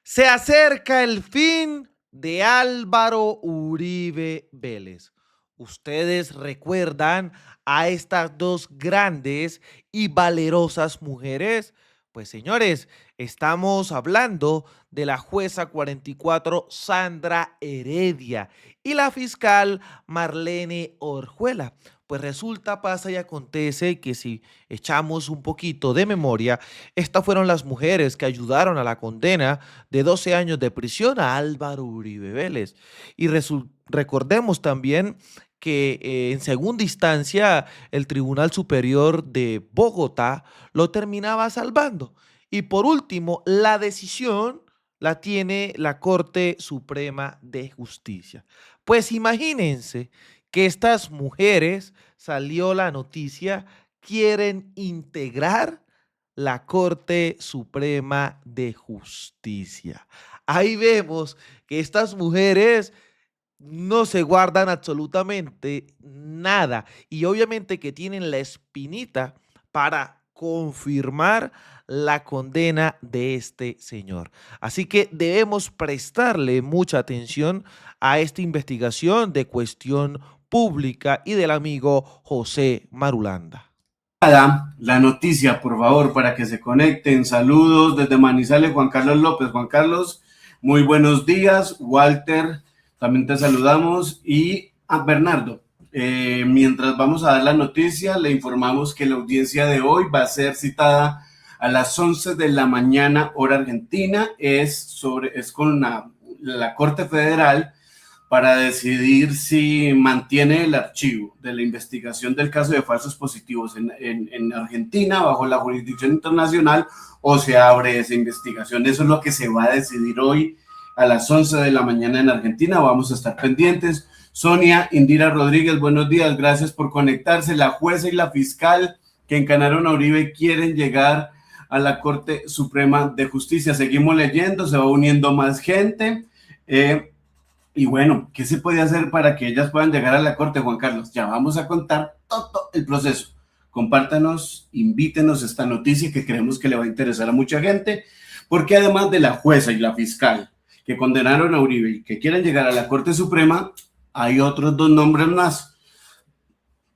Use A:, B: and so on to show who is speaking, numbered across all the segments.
A: Se acerca el fin de Álvaro Uribe Vélez. Ustedes recuerdan a estas dos grandes y valerosas mujeres. Pues señores, estamos hablando de la jueza 44 Sandra Heredia y la fiscal Marlene Orjuela. Pues resulta, pasa y acontece que si echamos un poquito de memoria, estas fueron las mujeres que ayudaron a la condena de 12 años de prisión a Álvaro Uribe Vélez. Y recordemos también que en segunda instancia el Tribunal Superior de Bogotá lo terminaba salvando. Y por último, la decisión la tiene la Corte Suprema de Justicia. Pues imagínense que estas mujeres, salió la noticia, quieren integrar la Corte Suprema de Justicia. Ahí vemos que estas mujeres no se guardan absolutamente nada y obviamente que tienen la espinita para confirmar la condena de este señor. Así que debemos prestarle mucha atención a esta investigación de Cuestión Pública y del amigo José Marulanda.
B: La noticia, por favor, para que se conecten. Saludos desde Manizales, Juan Carlos López. Juan Carlos, muy buenos días. Walter, también te saludamos. Y a Bernardo, mientras vamos a dar la noticia, le informamos que la audiencia de hoy va a ser citada a las 11 de la mañana, hora argentina. Es con la Corte Federal para decidir si mantiene el archivo de la investigación del caso de falsos positivos en Argentina bajo la jurisdicción internacional o se abre esa investigación. Eso es lo que se va a decidir hoy a las 11 de la mañana en Argentina. Vamos a estar pendientes. Sonia Indira Rodríguez, buenos días, gracias por conectarse. La jueza y la fiscal que encanaron a Uribe quieren llegar a la Corte Suprema de Justicia. Seguimos leyendo, se va uniendo más gente. Y bueno, ¿qué se puede hacer para que ellas puedan llegar a la corte, Juan Carlos? Ya vamos a contar todo el proceso. Compártanos, invítenos esta noticia que creemos que le va a interesar a mucha gente, porque además de la jueza y la fiscal que condenaron a Uribe y que quieren llegar a la Corte Suprema, hay otros dos nombres más.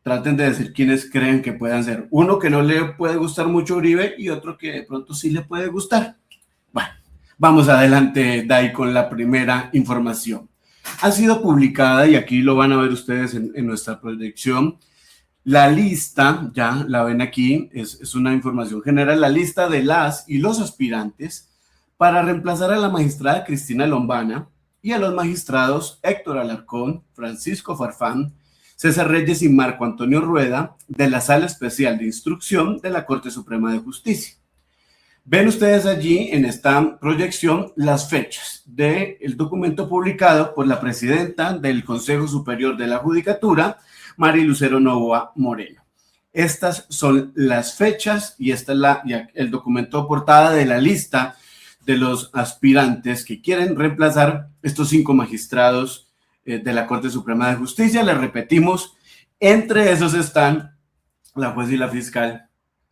B: Traten de decir quiénes creen que puedan ser. Uno que no le puede gustar mucho a Uribe y otro que de pronto sí le puede gustar. Bueno, vamos adelante, Dai, con la primera información. Ha sido publicada, y aquí lo van a ver ustedes en nuestra proyección, la lista, ya la ven aquí, es una información general, la lista de las y los aspirantes para reemplazar a la magistrada Cristina Lombana y a los magistrados Héctor Alarcón, Francisco Farfán, César Reyes y Marco Antonio Rueda de la Sala Especial de Instrucción de la Corte Suprema de Justicia. Ven ustedes allí en esta proyección las fechas del documento publicado por la presidenta del Consejo Superior de la Judicatura, Mari Lucero Novoa Moreno. Estas son las fechas y esta es el documento portada de la lista de los aspirantes que quieren reemplazar estos 5 magistrados de la Corte Suprema de Justicia. Les repetimos, entre esos están la jueza y la fiscal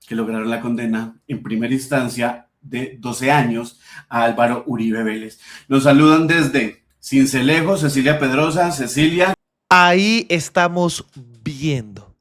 B: que lograron la condena en primera instancia de 12 años a Álvaro Uribe Vélez. Nos saludan desde Cincelejo, Cecilia Pedrosa. Cecilia.
A: Ahí estamos viendo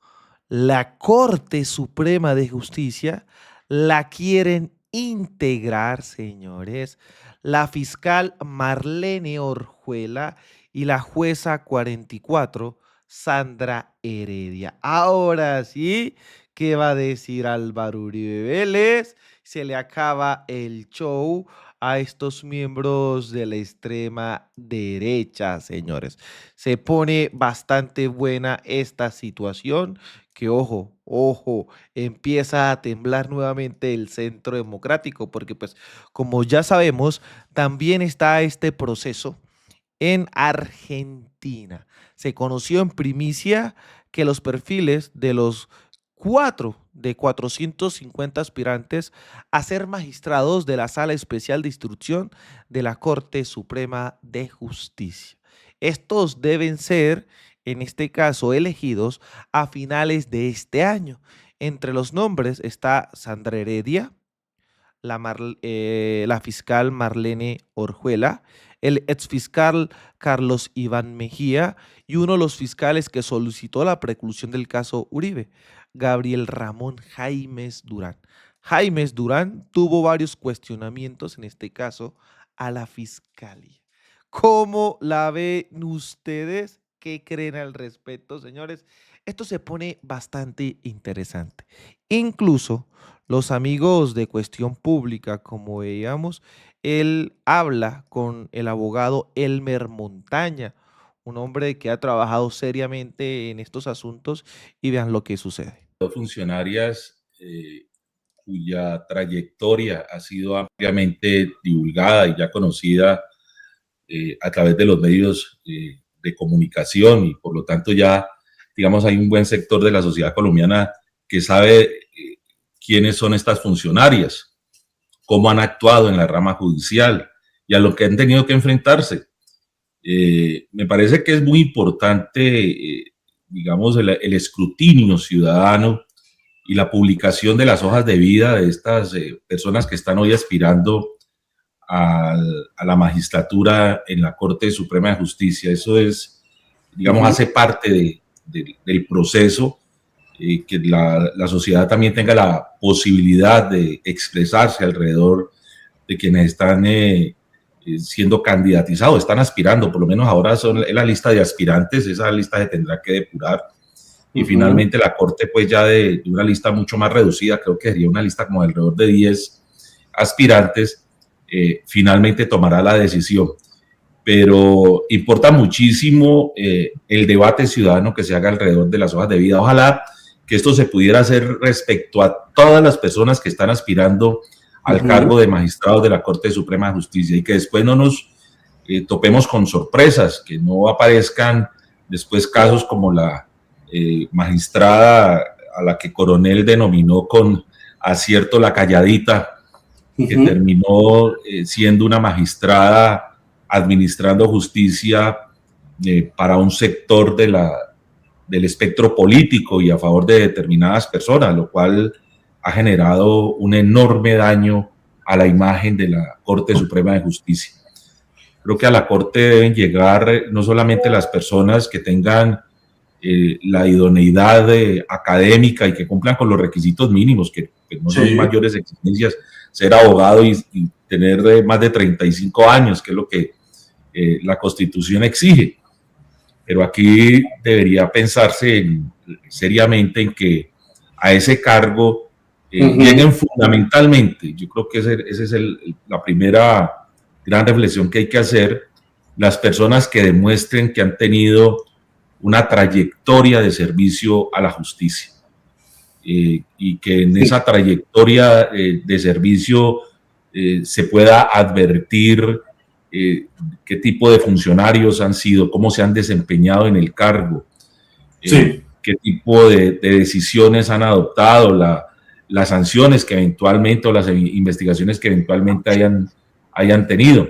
A: la Corte Suprema de Justicia, la quieren integrar, señores, la fiscal Marlene Orjuela y la jueza 44, Sandra Heredia. Ahora sí, ¿qué va a decir Álvaro Uribe Vélez? Se le acaba el show a estos miembros de la extrema derecha, señores. Se pone bastante buena esta situación que, ojo, empieza a temblar nuevamente el centro democrático, porque pues como ya sabemos, también está este proceso en Argentina. Se conoció en primicia que los perfiles de los 450 aspirantes a ser magistrados de la Sala Especial de Instrucción de la Corte Suprema de Justicia. Estos deben ser, en este caso, elegidos a finales de este año. Entre los nombres está Sandra Heredia, la fiscal Marlene Orjuela, el exfiscal Carlos Iván Mejía y uno de los fiscales que solicitó la preclusión del caso Uribe, Gabriel Ramón Jaimes Durán. Jaimes Durán tuvo varios cuestionamientos, en este caso, a la fiscalía. ¿Cómo la ven ustedes? ¿Qué creen al respecto, señores? Esto se pone bastante interesante. Incluso los amigos de Cuestión Pública, como veíamos, él habla con el abogado Elmer Montaña, un hombre que ha trabajado seriamente en estos asuntos, y vean lo que sucede.
C: Dos funcionarias cuya trayectoria ha sido ampliamente divulgada y ya conocida a través de los medios de comunicación, y por lo tanto ya, digamos, hay un buen sector de la sociedad colombiana que sabe quiénes son estas funcionarias, cómo han actuado en la rama judicial y a lo que han tenido que enfrentarse. Me parece que es muy importante, digamos, el escrutinio ciudadano y la publicación de las hojas de vida de estas personas que están hoy aspirando a la magistratura en la Corte Suprema de Justicia. Eso es, digamos, hace parte del proceso, que la sociedad también tenga la posibilidad de expresarse alrededor de quienes están siendo candidatizados, están aspirando, por lo menos ahora son la lista de aspirantes, esa lista se tendrá que depurar. Y finalmente la Corte, pues ya de una lista mucho más reducida, creo que sería una lista como alrededor de 10 aspirantes, finalmente tomará la decisión. Pero importa muchísimo el debate ciudadano que se haga alrededor de las hojas de vida. Ojalá que esto se pudiera hacer respecto a todas las personas que están aspirando al cargo de magistrados de la Corte Suprema de Justicia, y que después no nos topemos con sorpresas, que no aparezcan después casos como la magistrada a la que Coronel denominó con acierto la calladita, que terminó siendo una magistrada administrando justicia para un sector del espectro político y a favor de determinadas personas, lo cual ha generado un enorme daño a la imagen de la Corte Suprema de Justicia. Creo que a la Corte deben llegar no solamente las personas que tengan la idoneidad académica y que cumplan con los requisitos mínimos, que no son mayores exigencias, ser abogado y tener más de 35 años, que es lo que la Constitución exige. Pero aquí debería pensarse seriamente en que a ese cargo lleguen fundamentalmente, yo creo que esa es la primera gran reflexión que hay que hacer, las personas que demuestren que han tenido una trayectoria de servicio a la justicia, y que en esa trayectoria de servicio se pueda advertir qué tipo de funcionarios han sido, cómo se han desempeñado en el cargo, qué tipo de decisiones han adoptado, las sanciones que eventualmente o las investigaciones que eventualmente hayan tenido.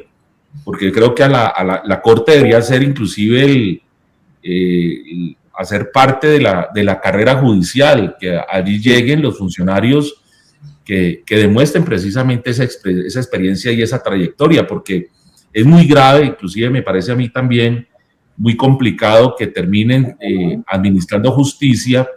C: Porque creo que a la Corte debería ser inclusive hacer parte de la carrera judicial, que allí lleguen los funcionarios que demuestren precisamente esa experiencia y esa trayectoria, porque es muy grave, inclusive me parece a mí también muy complicado que terminen administrando justicia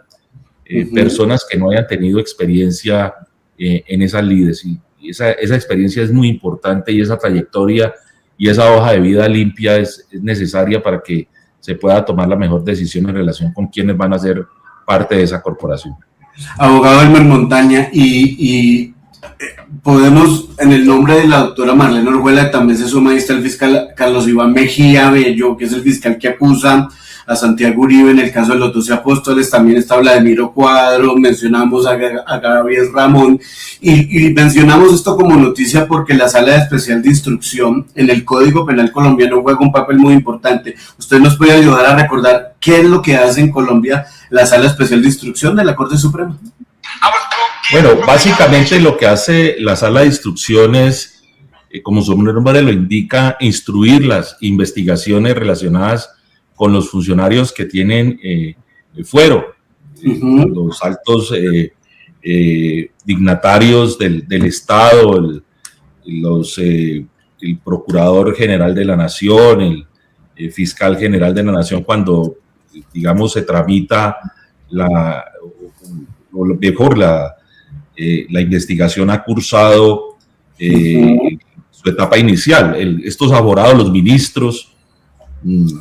C: personas que no hayan tenido experiencia en esas lides, y esa experiencia es muy importante, y esa trayectoria y esa hoja de vida limpia es necesaria para que se pueda tomar la mejor decisión en relación con quienes van a ser parte de esa corporación.
B: Abogado Elmer Montaña, y podemos, en el nombre de la doctora Marlene Orjuela, también se suma, ahí está el fiscal Carlos Iván Mejía Bello, que es el fiscal que acusa a Santiago Uribe en el caso de los 12 apóstoles. También está Vladimiro Cuadro, mencionamos a Gabriel Ramón, y mencionamos esto como noticia porque la Sala Especial de Instrucción en el Código Penal colombiano juega un papel muy importante. ¿Usted nos puede ayudar a recordar qué es lo que hace en Colombia la Sala Especial de Instrucción de la Corte Suprema?
C: Bueno, básicamente lo que hace la Sala de Instrucción es, como su nombre lo indica, instruir las investigaciones relacionadas con los funcionarios que tienen fuero, los altos dignatarios del Estado, el Procurador General de la Nación, el Fiscal General de la Nación, cuando, digamos, se tramita la investigación ha cursado su etapa inicial. Estos abogados, los ministros,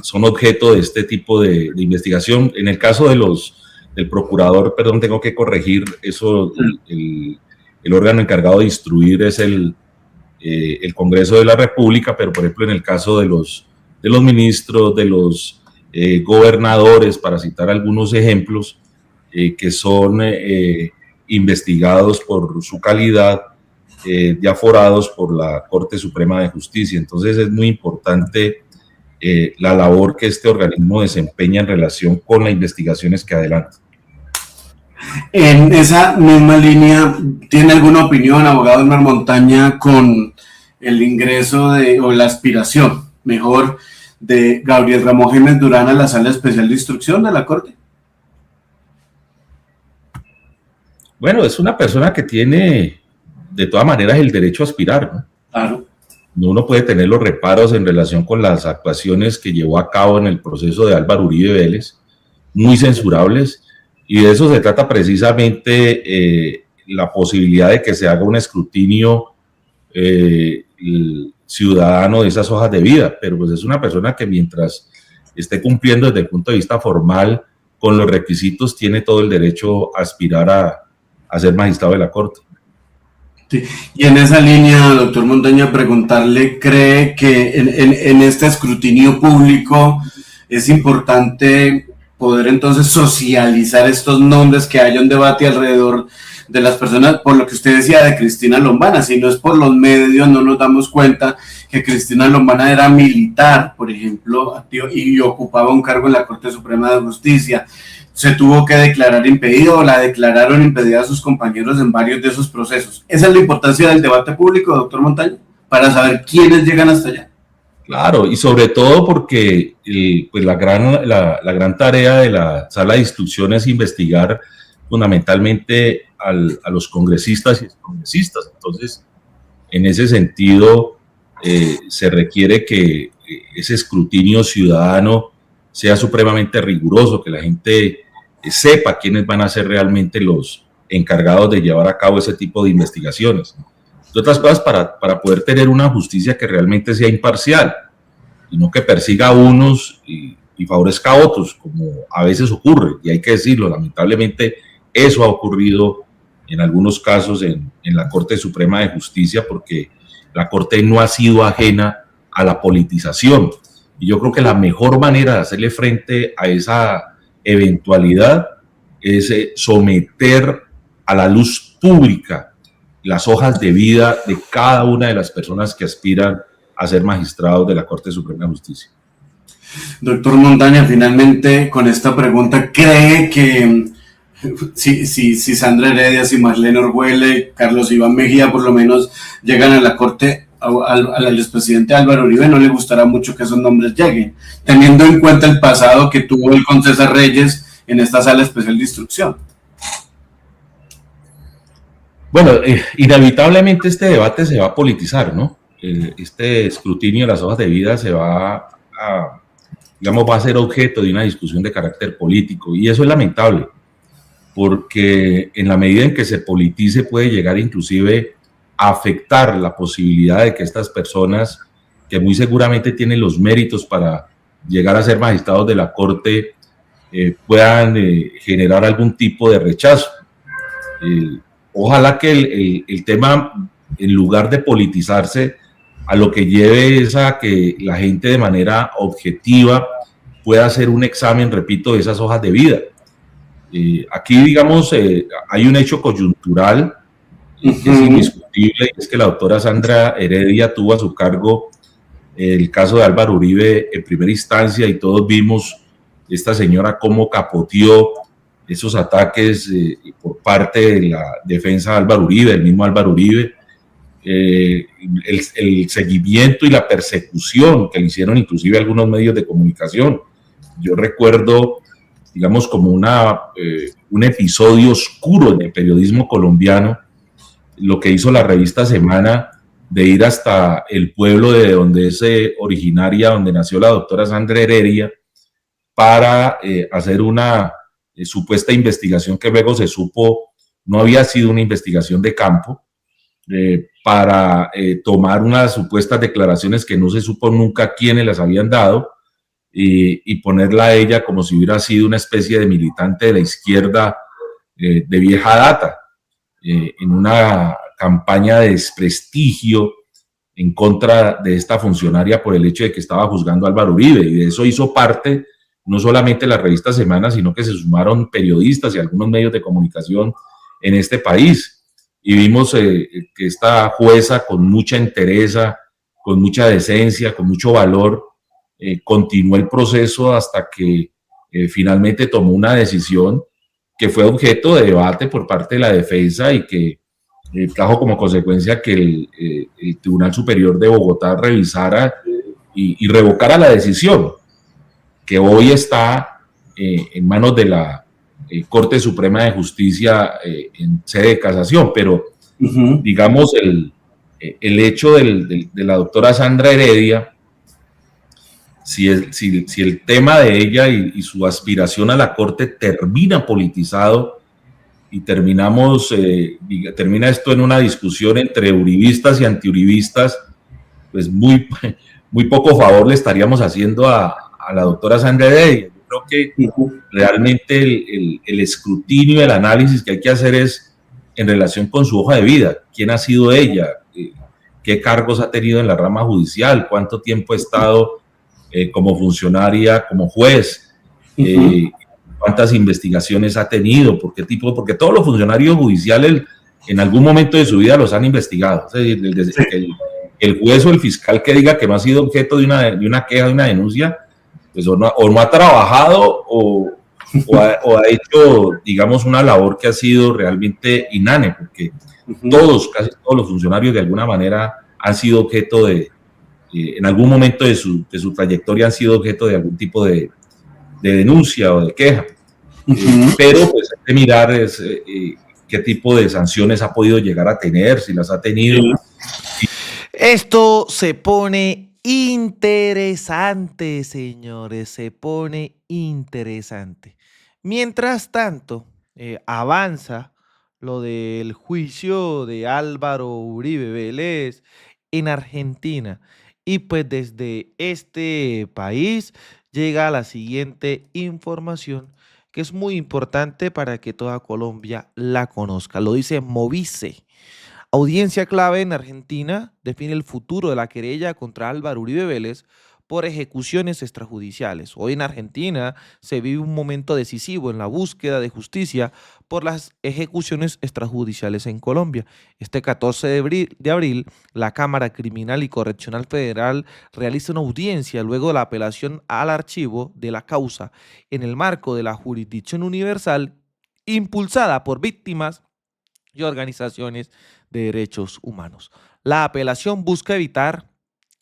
C: son objeto de este tipo de investigación. En el caso del procurador, perdón, tengo que corregir eso, el órgano encargado de instruir es el Congreso de la República, pero por ejemplo en el caso de los ministros, de los gobernadores, para citar algunos ejemplos, que son investigados por su calidad de aforados por la Corte Suprema de Justicia. Entonces es muy importante la labor que este organismo desempeña en relación con las investigaciones que adelanta.
B: En esa misma línea, ¿tiene alguna opinión, abogado Elmer Montaña, con el ingreso o la aspiración, mejor, de Gabriel Ramón Jiménez Durán a la Sala Especial de Instrucción de la Corte?
C: Bueno, es una persona que tiene, de todas maneras, el derecho a aspirar, ¿no?
B: Claro.
C: Uno puede tener los reparos en relación con las actuaciones que llevó a cabo en el proceso de Álvaro Uribe Vélez, muy censurables, y de eso se trata precisamente la posibilidad de que se haga un escrutinio ciudadano de esas hojas de vida, pero pues es una persona que mientras esté cumpliendo desde el punto de vista formal con los requisitos, tiene todo el derecho a aspirar a ser magistrado de la Corte.
B: Sí. Y en esa línea, doctor Montaña, preguntarle, ¿cree que en este escrutinio público es importante poder entonces socializar estos nombres, que haya un debate alrededor de las personas, por lo que usted decía de Cristina Lombana? Si no es por los medios, no nos damos cuenta que Cristina Lombana era militar, por ejemplo, y ocupaba un cargo en la Corte Suprema de Justicia. Se tuvo que declarar impedido, o la declararon impedida a sus compañeros en varios de esos procesos. Esa es la importancia del debate público, doctor Montaña, para saber quiénes llegan hasta allá.
C: Claro, y sobre todo porque pues la gran tarea de la Sala de Instrucción es investigar fundamentalmente a los congresistas y excongresistas. Entonces, en ese sentido, se requiere que ese escrutinio ciudadano sea supremamente riguroso, que la gente sepa quiénes van a ser realmente los encargados de llevar a cabo ese tipo de investigaciones. De otras cosas, para poder tener una justicia que realmente sea imparcial, y no que persiga a unos y favorezca a otros, como a veces ocurre, y hay que decirlo, lamentablemente eso ha ocurrido en algunos casos en la Corte Suprema de Justicia, porque la Corte no ha sido ajena a la politización. Y yo creo que la mejor manera de hacerle frente a esa eventualidad es someter a la luz pública las hojas de vida de cada una de las personas que aspiran a ser magistrados de la Corte Suprema de Justicia.
B: Doctor Montaña, finalmente con esta pregunta, ¿cree que si Sandra Heredia, si Marlene Orjuela, Carlos Iván Mejía por lo menos llegan a la Corte, al expresidente Álvaro Uribe no le gustará mucho que esos nombres lleguen, teniendo en cuenta el pasado que tuvo él con César Reyes en esta Sala Especial de Instrucción?
C: Bueno, inevitablemente este debate se va a politizar, ¿no? Este escrutinio de las hojas de vida va a ser objeto de una discusión de carácter político, y eso es lamentable, porque en la medida en que se politice puede llegar inclusive a afectar la posibilidad de que estas personas, que muy seguramente tienen los méritos para llegar a ser magistrados de la Corte, puedan generar algún tipo de rechazo. Ojalá que el tema, en lugar de politizarse, a lo que lleve es a que la gente de manera objetiva pueda hacer un examen, repito, de esas hojas de vida. Aquí, digamos, hay un hecho coyuntural que es indiscutible, y es que la doctora Sandra Heredia tuvo a su cargo el caso de Álvaro Uribe en primera instancia, y todos vimos esta señora cómo capoteó esos ataques por parte de la defensa de Álvaro Uribe, el mismo Álvaro Uribe, el seguimiento y la persecución que le hicieron inclusive algunos medios de comunicación. Yo recuerdo digamos, como un episodio oscuro en el periodismo colombiano, lo que hizo la revista Semana de ir hasta el pueblo de donde es originaria, donde nació la doctora Sandra Heredia, para hacer una supuesta investigación que luego se supo no había sido una investigación de campo, para tomar unas supuestas declaraciones que no se supo nunca quiénes las habían dado, y ponerla a ella como si hubiera sido una especie de militante de la izquierda de vieja data, en una campaña de desprestigio en contra de esta funcionaria por el hecho de que estaba juzgando a Álvaro Uribe, y de eso hizo parte no solamente la revista Semana, sino que se sumaron periodistas y algunos medios de comunicación en este país. Y vimos que esta jueza, con mucha entereza, con mucha decencia, con mucho valor, continuó el proceso hasta que finalmente tomó una decisión que fue objeto de debate por parte de la defensa y que trajo como consecuencia que el Tribunal Superior de Bogotá revisara y revocara la decisión, que hoy está en manos de la Corte Suprema de Justicia en sede de casación. Pero, digamos, el hecho de la doctora Sandra Heredia, si el tema de ella y su aspiración a la Corte termina politizado y termina esto en una discusión entre uribistas y antiuribistas, pues muy poco favor le estaríamos haciendo a la doctora Sandra Heredia. Yo creo que realmente el escrutinio, el análisis que hay que hacer es en relación con su hoja de vida. ¿Quién ha sido ella? ¿Qué cargos ha tenido en la rama judicial? ¿Cuánto tiempo ha estado como funcionaria, como juez? ¿Cuántas investigaciones ha tenido? Porque todos los funcionarios judiciales en algún momento de su vida los han investigado. Es decir, el juez o el fiscal que diga que no ha sido objeto de una queja, de una denuncia, pues o no ha trabajado o ha hecho, digamos, una labor que ha sido realmente inane, porque casi todos los funcionarios de alguna manera han sido objeto en algún momento de su trayectoria han sido objeto de algún tipo de denuncia o de queja. Pero pues hay que mirar qué tipo de sanciones ha podido llegar a tener, si las ha tenido.
A: Esto se pone interesante, señores, se pone interesante. Mientras tanto, avanza lo del juicio de Álvaro Uribe Vélez en Argentina. Y pues desde este país llega la siguiente información que es muy importante para que toda Colombia la conozca. Lo dice Movice. Audiencia clave en Argentina define el futuro de la querella contra Álvaro Uribe Vélez por ejecuciones extrajudiciales. Hoy en Argentina se vive un momento decisivo en la búsqueda de justicia por las ejecuciones extrajudiciales en Colombia. Este 14 de abril, la Cámara Criminal y Correccional Federal realiza una audiencia luego de la apelación al archivo de la causa en el marco de la jurisdicción universal impulsada por víctimas y organizaciones de derechos humanos. La apelación busca evitar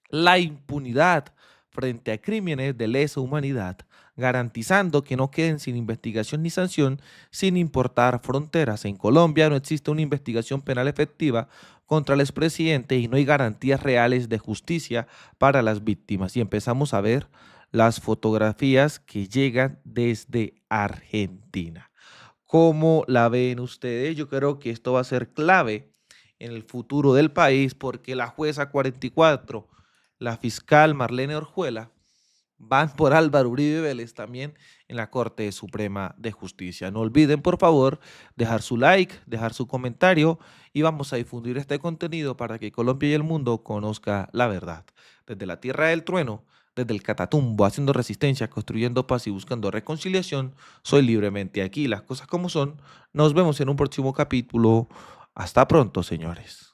A: la impunidad frente a crímenes de lesa humanidad, garantizando que no queden sin investigación ni sanción, sin importar fronteras. En Colombia no existe una investigación penal efectiva contra el expresidente y no hay garantías reales de justicia para las víctimas. Y empezamos a ver las fotografías que llegan desde Argentina. ¿Cómo la ven ustedes? Yo creo que esto va a ser clave en el futuro del país porque la jueza 44, la fiscal Marlene Orjuela, van por Álvaro Uribe Vélez también en la Corte Suprema de Justicia. No olviden, por favor, dejar su like, dejar su comentario y vamos a difundir este contenido para que Colombia y el mundo conozca la verdad. Desde la tierra del trueno, desde el Catatumbo, haciendo resistencia, construyendo paz y buscando reconciliación, soy Libremente Aquí, las cosas como son. Nos vemos en un próximo capítulo. Hasta pronto, señores.